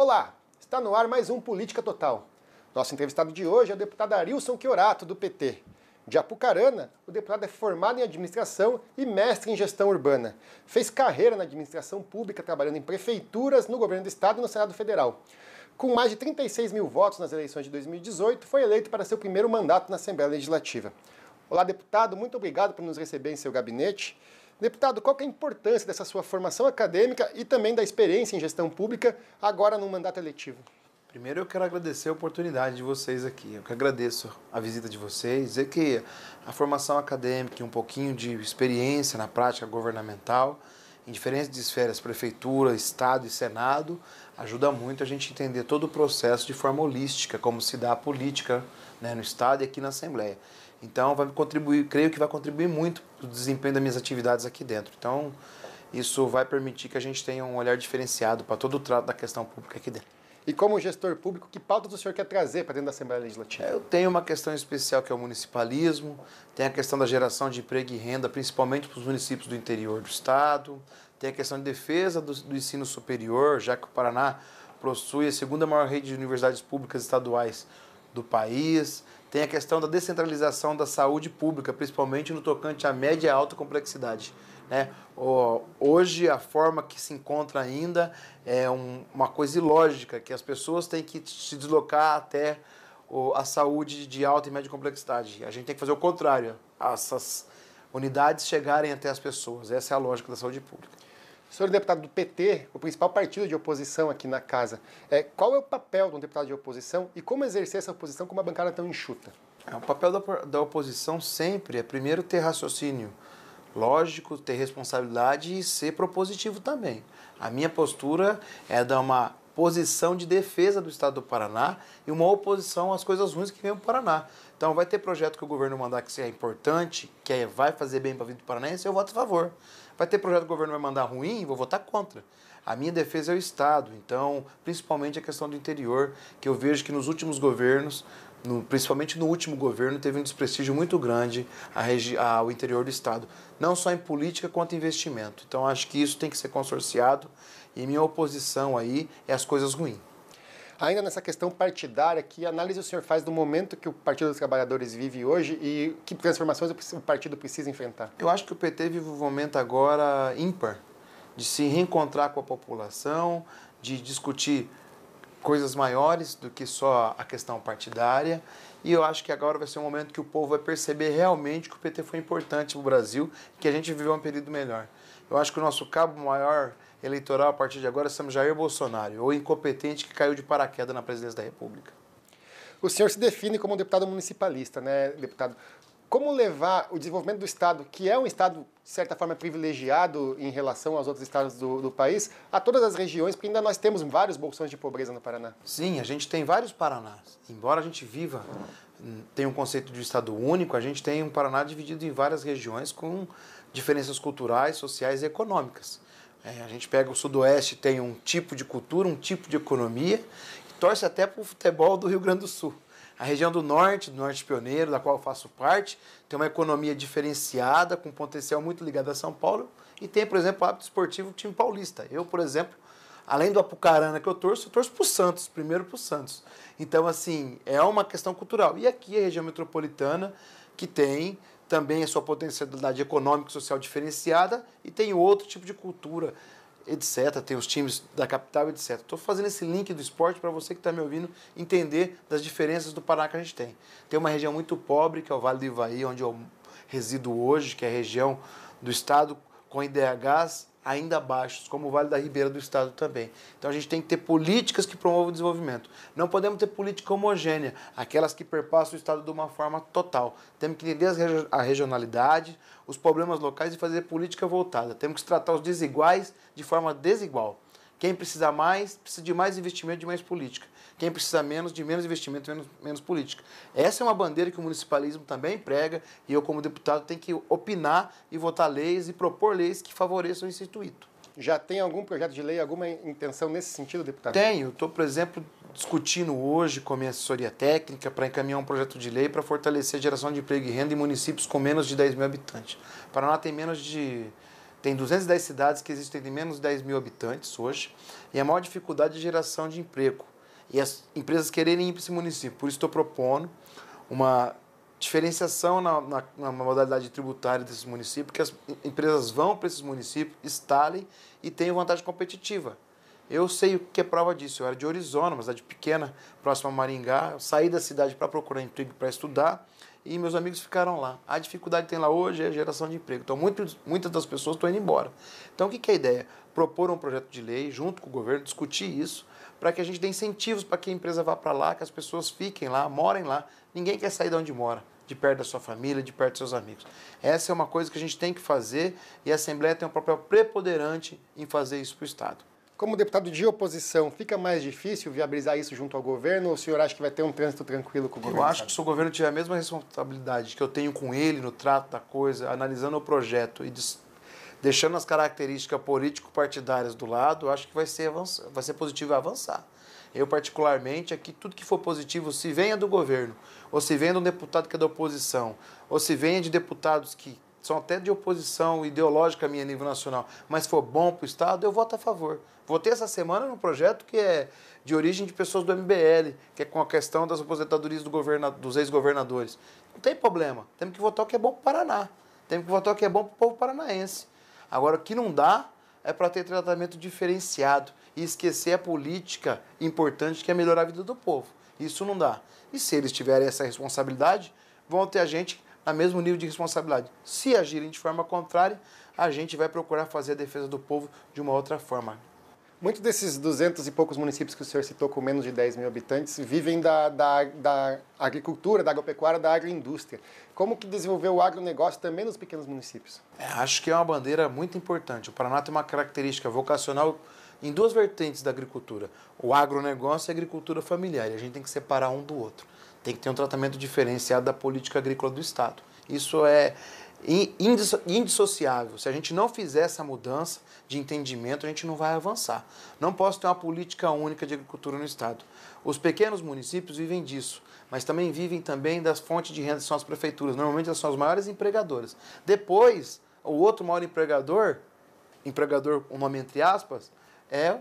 Olá, está no ar mais um Política Total. Nosso entrevistado de hoje é o deputado Arilson Chiorato, do PT. De Apucarana, o deputado é formado em administração e mestre em gestão urbana. Fez carreira na administração pública, trabalhando em prefeituras, no governo do estado e no Senado Federal. Com mais de 36 mil votos nas eleições de 2018, foi eleito para seu primeiro mandato na Assembleia Legislativa. Olá, deputado, muito obrigado por nos receber em seu gabinete. Deputado, qual que é a importância dessa sua formação acadêmica e também da experiência em gestão pública agora no mandato eletivo? Primeiro eu quero agradecer a oportunidade de vocês aqui. Eu que agradeço a visita de vocês, dizer que a formação acadêmica e um pouquinho de experiência na prática governamental, em diferentes esferas, prefeitura, estado e senado, ajuda muito a gente entender todo o processo de forma holística, como se dá a política, né, no estado e aqui na Assembleia. Então, vai contribuir, creio que vai contribuir muito para o desempenho das minhas atividades aqui dentro. Então, isso vai permitir que a gente tenha um olhar diferenciado para todo o trato da questão pública aqui dentro. E como gestor público, que pautas o senhor quer trazer para dentro da Assembleia Legislativa? Eu tenho uma questão especial que é o municipalismo, tem a questão da geração de emprego e renda, principalmente para os municípios do interior do estado, tem a questão de defesa do ensino superior, já que o Paraná possui a segunda maior rede de universidades públicas estaduais do país, tem a questão da descentralização da saúde pública, principalmente no tocante à média e alta complexidade. Né? Hoje, a forma que se encontra ainda é uma coisa ilógica, que as pessoas têm que se deslocar até a saúde de alta e média complexidade. A gente tem que fazer o contrário, essas unidades chegarem até as pessoas. Essa é a lógica da saúde pública. O senhor é deputado do PT, o principal partido de oposição aqui na casa. Qual é o papel de um deputado de oposição e como exercer essa oposição com uma bancada tão enxuta? O papel da oposição sempre é, primeiro, ter raciocínio lógico, ter responsabilidade e ser propositivo também. A minha postura é dar uma posição de defesa do estado do Paraná e uma oposição às coisas ruins que vêm para o Paraná. Então vai ter projeto que o governo mandar que seja importante, que vai fazer bem para a vida do paranaense, eu voto a favor. Vai ter projeto que o governo vai mandar ruim, vou votar contra. A minha defesa é o Estado, então, principalmente a questão do interior, que eu vejo que nos últimos governos, principalmente no último governo, teve um desprestígio muito grande ao interior do Estado. Não só em política, quanto em investimento. Então, acho que isso tem que ser consorciado e minha oposição aí é as coisas ruins. Ainda nessa questão partidária, que análise o senhor faz do momento que o Partido dos Trabalhadores vive hoje e que transformações o partido precisa enfrentar? Eu acho que o PT vive um momento agora ímpar, de se reencontrar com a população, de discutir coisas maiores do que só a questão partidária. E eu acho que agora vai ser um momento que o povo vai perceber realmente que o PT foi importante para o Brasil e que a gente viveu um período melhor. Eu acho que o nosso cabo maior eleitoral a partir de agora é Jair Bolsonaro, ou incompetente que caiu de paraquedas na presidência da República. O senhor se define como um deputado municipalista, né, deputado? Como levar o desenvolvimento do Estado, que é um Estado, de certa forma, privilegiado em relação aos outros estados do país, a todas as regiões, porque ainda nós temos vários bolsões de pobreza no Paraná? Sim, a gente tem vários Paranás. Embora a gente tenha um conceito de Estado único, a gente tem um Paraná dividido em várias regiões com diferenças culturais, sociais e econômicas. A gente pega o Sudoeste, tem um tipo de cultura, um tipo de economia, e torce até para o futebol do Rio Grande do Sul. A região do Norte Pioneiro, da qual eu faço parte, tem uma economia diferenciada, com potencial muito ligado a São Paulo, e tem, por exemplo, o hábito esportivo do time paulista. Eu, por exemplo, além do Apucarana que eu torço para o Santos, primeiro para o Santos. Então, assim, é uma questão cultural. E aqui a região metropolitana, que tem também a sua potencialidade econômica e social diferenciada, e tem outro tipo de cultura, etc. Tem os times da capital, etc. Estou fazendo esse link do esporte para você que está me ouvindo entender das diferenças do Paraná que a gente tem. Tem uma região muito pobre, que é o Vale do Ivaí, onde eu resido hoje, que é a região do estado com IDHs ainda baixos, como o Vale da Ribeira do estado também. Então a gente tem que ter políticas que promovam o desenvolvimento. Não podemos ter política homogênea, aquelas que perpassam o estado de uma forma total. Temos que entender a regionalidade, os problemas locais e fazer política voltada. Temos que tratar os desiguais de forma desigual. Quem precisa mais, precisa de mais investimento, de mais política. Quem precisa menos, de menos investimento, menos política. Essa é uma bandeira que o municipalismo também prega e eu, como deputado, tenho que opinar e votar leis e propor leis que favoreçam esse intuito. Já tem algum projeto de lei, alguma intenção nesse sentido, deputado? Tenho. Estou, por exemplo, discutindo hoje com a minha assessoria técnica para encaminhar um projeto de lei para fortalecer a geração de emprego e renda em municípios com menos de 10 mil habitantes. O Paraná tem menos de Tem 210 cidades que existem de menos de 10 mil habitantes hoje, e a maior dificuldade é geração de emprego. E as empresas quererem ir para esse município. Por isso estou propondo uma diferenciação na modalidade tributária desses municípios, que as empresas vão para esses municípios, instalem e tenham vantagem competitiva. Eu sei o que é prova disso. Eu era de Orizona, uma cidade pequena, próxima a Maringá. Eu saí da cidade para procurar emprego, para estudar, e meus amigos ficaram lá. A dificuldade que tem lá hoje é a geração de emprego. Então, muitas das pessoas estão indo embora. Então, o que é a ideia? Propor um projeto de lei, junto com o governo, discutir isso, para que a gente dê incentivos para que a empresa vá para lá, que as pessoas fiquem lá, morem lá. Ninguém quer sair de onde mora, de perto da sua família, de perto dos seus amigos. Essa é uma coisa que a gente tem que fazer, e a Assembleia tem um papel preponderante em fazer isso para o Estado. Como deputado de oposição, fica mais difícil viabilizar isso junto ao governo, ou o senhor acha que vai ter um trânsito tranquilo com o governo? Eu acho que se o governo tiver a mesma responsabilidade que eu tenho com ele no trato da coisa, analisando o projeto e deixando as características político-partidárias do lado, eu acho que vai ser positivo avançar. Eu, particularmente, aqui, tudo que for positivo, se venha do governo, ou se venha de um deputado que é da oposição, ou se venha de deputados que são até de oposição ideológica minha a nível nacional, mas for bom para o Estado, eu voto a favor. Votei essa semana num projeto que é de origem de pessoas do MBL, que é com a questão das aposentadorias dos ex-governadores. Não tem problema, temos que votar o que é bom para o Paraná, temos que votar o que é bom para o povo paranaense. Agora, o que não dá é para ter tratamento diferenciado e esquecer a política importante que é melhorar a vida do povo. Isso não dá. E se eles tiverem essa responsabilidade, vão ter a gente a mesmo nível de responsabilidade. Se agirem de forma contrária, a gente vai procurar fazer a defesa do povo de uma outra forma. Muitos desses 200 e poucos municípios que o senhor citou com menos de 10 mil habitantes vivem da agricultura, da agropecuária, da agroindústria. Como que desenvolver o agronegócio também nos pequenos municípios? Acho que é uma bandeira muito importante. O Paraná tem uma característica vocacional em duas vertentes da agricultura. O agronegócio e a agricultura familiar. E a gente tem que separar um do outro. Tem que ter um tratamento diferenciado da política agrícola do Estado. Isso é indissociável. Se a gente não fizer essa mudança de entendimento, a gente não vai avançar. Não posso ter uma política única de agricultura no Estado. Os pequenos municípios vivem disso, mas também vivem das fontes de renda, que são as prefeituras. Normalmente elas são as maiores empregadoras. Depois, o outro maior empregador, o nome entre aspas, é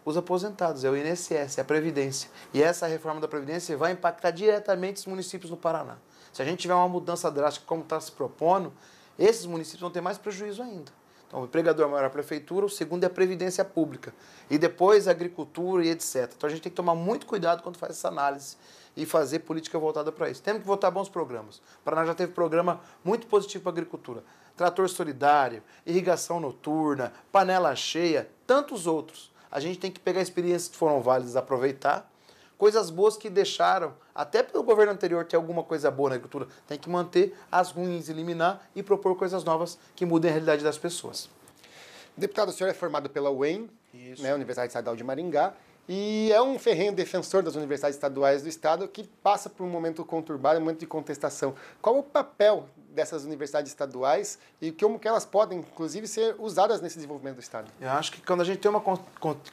os aposentados, é o INSS, é a Previdência. E essa reforma da Previdência vai impactar diretamente os municípios no Paraná. Se a gente tiver uma mudança drástica como está se propondo, esses municípios vão ter mais prejuízo ainda. Então, o empregador maior é a prefeitura, o segundo é a previdência pública. E depois a agricultura e etc. Então, a gente tem que tomar muito cuidado quando faz essa análise e fazer política voltada para isso. Temos que votar bons programas. O Paraná já teve programa muito positivo para a agricultura. Trator solidário, irrigação noturna, panela cheia, tantos outros. A gente tem que pegar experiências que foram válidas, aproveitar. Coisas boas que deixaram, até pelo governo anterior ter alguma coisa boa na agricultura, tem que manter, as ruins eliminar e propor coisas novas que mudem a realidade das pessoas. Deputado, o senhor é formado pela UEM, né, Universidade Estadual de Maringá, e é um ferrenho defensor das universidades estaduais do Estado que passa por um momento conturbado, um momento de contestação. Qual o papel dessas universidades estaduais e como que elas podem, inclusive, ser usadas nesse desenvolvimento do Estado? Eu acho que quando a gente tem uma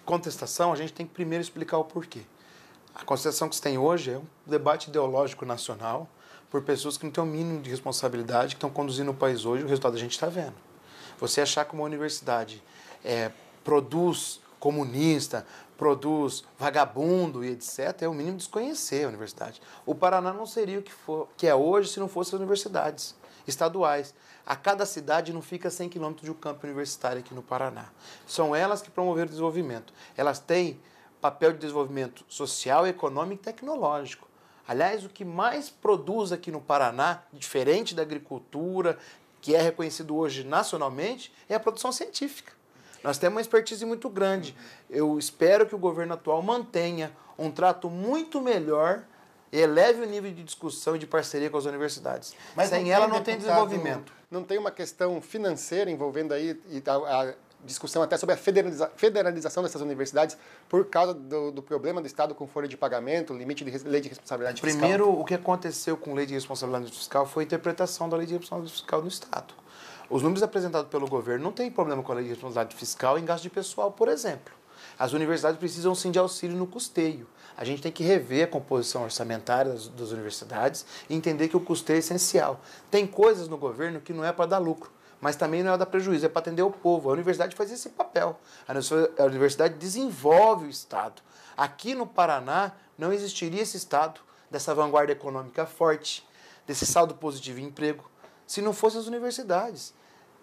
contestação, a gente tem que primeiro explicar o porquê. A contestação que se tem hoje é um debate ideológico nacional por pessoas que não têm o mínimo de responsabilidade, que estão conduzindo o país hoje, o resultado a gente está vendo. Você achar que uma universidade produz comunista, produz vagabundo e etc., é o mínimo desconhecer a universidade. O Paraná não seria o que é hoje se não fossem as universidades estaduais. A cada cidade não fica 100 quilômetros de um campo universitário aqui no Paraná. São elas que promoveram o desenvolvimento. Elas têm papel de desenvolvimento social, econômico e tecnológico. Aliás, o que mais produz aqui no Paraná, diferente da agricultura, que é reconhecido hoje nacionalmente, é a produção científica. Nós temos uma expertise muito grande. Eu espero que o governo atual mantenha um trato muito melhor e eleve o nível de discussão e de parceria com as universidades. Mas sem ela não tem desenvolvimento. Não tem uma questão financeira envolvendo aí a discussão até sobre a federalização dessas universidades por causa do problema do Estado com folha de pagamento, limite de lei de responsabilidade fiscal? Primeiro, o que aconteceu com lei de responsabilidade fiscal foi a interpretação da lei de responsabilidade fiscal no Estado. Os números apresentados pelo governo não têm problema com a lei de responsabilidade fiscal em gasto de pessoal, por exemplo. As universidades precisam sim de auxílio no custeio. A gente tem que rever a composição orçamentária das universidades e entender que o custeio é essencial. Tem coisas no governo que não é para dar lucro, mas também não é dar prejuízo, é para atender o povo. A universidade faz esse papel. A universidade desenvolve o Estado. Aqui no Paraná não existiria esse Estado, dessa vanguarda econômica forte, desse saldo positivo em emprego, se não fossem as universidades.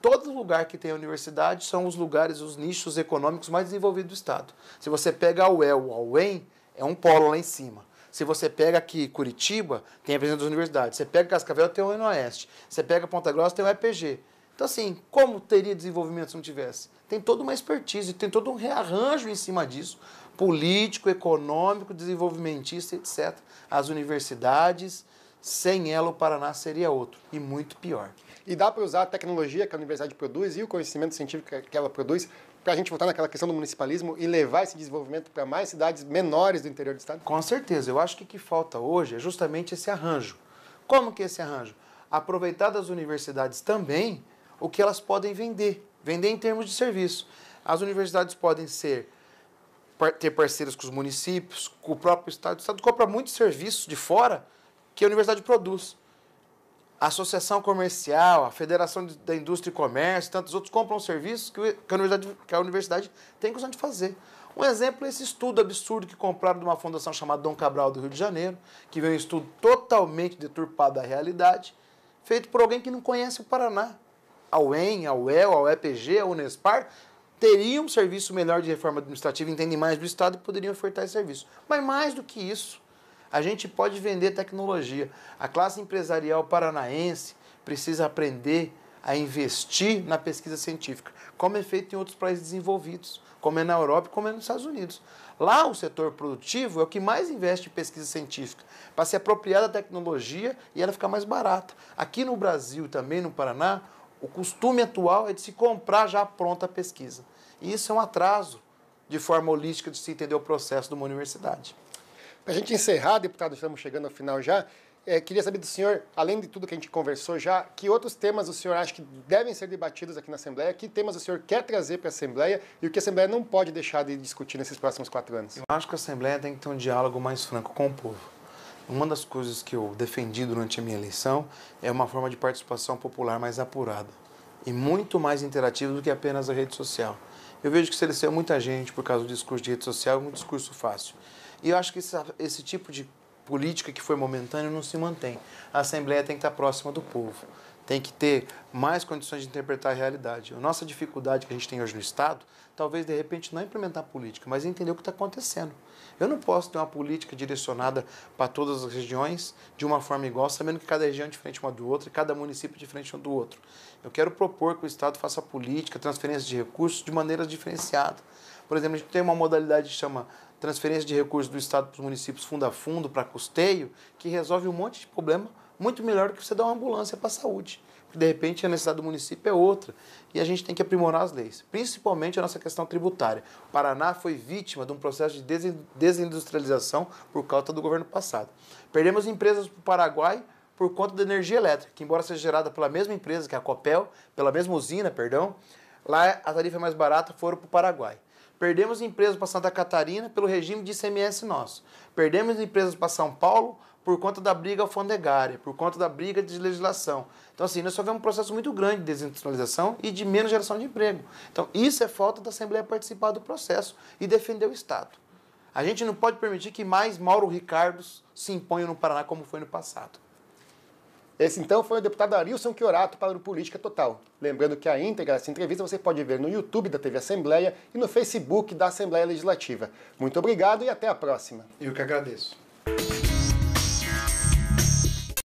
Todo lugar que tem a universidade são os lugares, os nichos econômicos mais desenvolvidos do Estado. Se você pega a UEL, a UEM, é um polo lá em cima. Se você pega aqui Curitiba, tem a presença das universidades. Você pega Cascavel, tem o UniOeste. Você pega Ponta Grossa, tem o EPG. Então, assim, como teria desenvolvimento se não tivesse? Tem toda uma expertise, tem todo um rearranjo em cima disso, político, econômico, desenvolvimentista, etc. As universidades, sem ela o Paraná seria outro, e muito pior. E dá para usar a tecnologia que a universidade produz e o conhecimento científico que ela produz para a gente voltar naquela questão do municipalismo e levar esse desenvolvimento para mais cidades menores do interior do estado? Com certeza. Eu acho que o que falta hoje é justamente esse arranjo. Como que é esse arranjo? Aproveitar das universidades também o que elas podem vender. Vender em termos de serviço. As universidades podem ter parceiros com os municípios, com o próprio estado. O estado compra muitos serviços de fora que a universidade produz. A Associação Comercial, a Federação da Indústria e Comércio, tantos outros compram serviços que a universidade tem condição de fazer. Um exemplo é esse estudo absurdo que compraram de uma fundação chamada Dom Cabral do Rio de Janeiro, que veio um estudo totalmente deturpado da realidade, feito por alguém que não conhece o Paraná. A UEM, a UEL, a UEPG, a Unespar teriam um serviço melhor de reforma administrativa, entendem mais do Estado e poderiam ofertar esse serviço. Mas mais do que isso, a gente pode vender tecnologia. A classe empresarial paranaense precisa aprender a investir na pesquisa científica, como é feito em outros países desenvolvidos, como é na Europa e como é nos Estados Unidos. Lá o setor produtivo é o que mais investe em pesquisa científica, para se apropriar da tecnologia e ela ficar mais barata. Aqui no Brasil, também no Paraná, o costume atual é de se comprar já pronta a pesquisa. E isso é um atraso de forma holística de se entender o processo de uma universidade. Para a gente encerrar, deputado, estamos chegando ao final já, queria saber do senhor, além de tudo que a gente conversou já, que outros temas o senhor acha que devem ser debatidos aqui na Assembleia, que temas o senhor quer trazer para a Assembleia e o que a Assembleia não pode deixar de discutir nesses próximos 4 anos? Eu acho que a Assembleia tem que ter um diálogo mais franco com o povo. Uma das coisas que eu defendi durante a minha eleição é uma forma de participação popular mais apurada e muito mais interativa do que apenas a rede social. Eu vejo que se elegeu muita gente por causa do discurso de rede social, é um discurso fácil. E eu acho que esse tipo de política que foi momentâneo não se mantém. A Assembleia tem que estar próxima do povo, tem que ter mais condições de interpretar a realidade. A nossa dificuldade que a gente tem hoje no Estado, talvez de repente não é implementar política, mas entender o que está acontecendo. Eu não posso ter uma política direcionada para todas as regiões de uma forma igual, sabendo que cada região é diferente uma do outro e cada município é diferente um do outro. Eu quero propor que o Estado faça política, transferência de recursos de maneira diferenciada. Por exemplo, a gente tem uma modalidade que chama transferência de recursos do Estado para os municípios fundo a fundo, para custeio, que resolve um monte de problema muito melhor do que você dar uma ambulância para a saúde. Porque, de repente, a necessidade do município é outra. E a gente tem que aprimorar as leis, principalmente a nossa questão tributária. O Paraná foi vítima de um processo de desindustrialização por causa do governo passado. Perdemos empresas para o Paraguai por conta da energia elétrica, que embora seja gerada pela mesma empresa, que é a Copel, pela mesma usina, lá a tarifa é mais barata, foram para o Paraguai. Perdemos empresas para Santa Catarina pelo regime de ICMS nosso. Perdemos empresas para São Paulo por conta da briga alfandegária, por conta da briga de legislação. Então, assim, nós só vemos um processo muito grande de desindustrialização e de menos geração de emprego. Então, isso é falta da Assembleia participar do processo e defender o Estado. A gente não pode permitir que mais Mauro Ricardos se imponham no Paraná como foi no passado. Esse, então, foi o deputado Arilson Chiorato para o Política Total. Lembrando que a íntegra dessa entrevista você pode ver no YouTube da TV Assembleia e no Facebook da Assembleia Legislativa. Muito obrigado e até a próxima. Eu que agradeço.